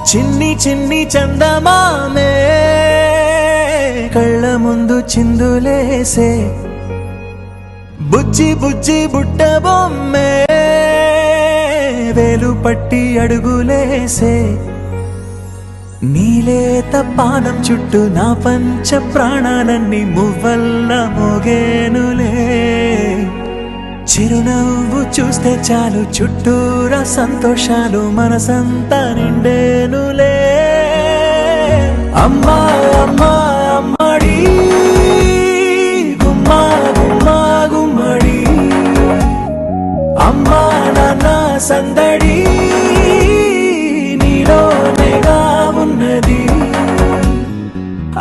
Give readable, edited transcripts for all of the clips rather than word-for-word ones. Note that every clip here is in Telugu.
చిన్ని చిన్ని చందమామే కళ్ళ ముందు చిందులేసే బుజ్జి బుజ్జి బుట్ట బొమ్మే వేలు పట్టి అడుగులేసే నీలేత పానం చుట్టూ నా పంచ ప్రాణాలన్నీ మువ్వల్ల మోగేనులే చిరునవ్వు చూస్తే చాలు చుట్టూరా సంతోషాలు మనసంతా నిండేనులే అమ్మా అమ్మా అమ్మడి గుమ్మా గుమ్మా గుమ్మడి అమ్మా నాన్న సందడి నీలోనేగా ఉన్నది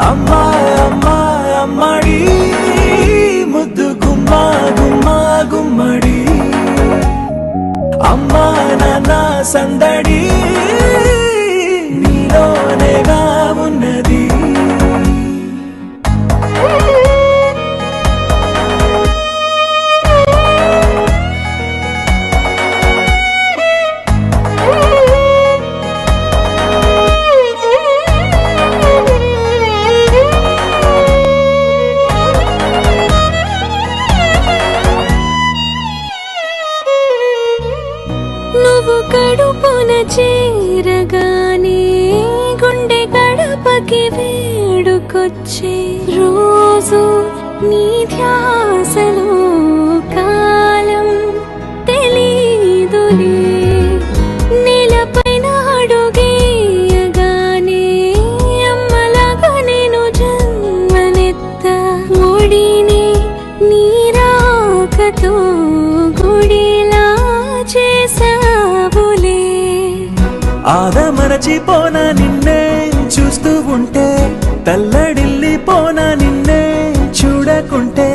అమ్మా అమ్మా అమ్మడి ముద్దు గుమ్మా గుమ్మా గుమ్మడి అమ్మా నాన్న సందడి నీలోనేగా ఉన్నది నువ్వు కడుపున చేరగానే గుండె గడపకి వేడుకొచ్చే రోజు నీ ధ్యాసలో కాలం తెలీదులే నేలపైన అడుగేయగానే అమ్మలాగా నేను జన్మనెత్త ఒడిని నీ రాకతో గుడిలా చేసావులే ఆదమరచిపోనా నిన్నే చూస్తూ ఉంటే తల్లడిల్లిపోనా నిన్నే చూడకుంటే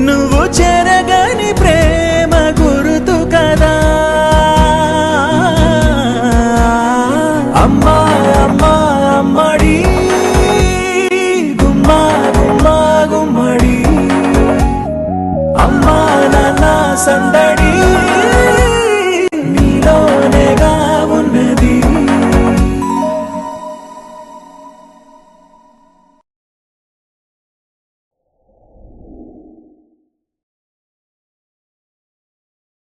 నువ్వు చెరగని ప్రేమ గురుతు కదా అమ్మా అమ్మా అమ్మడి గుమ్మా గుమ్మా గుమ్మడి అమ్మా నాన్న సందడి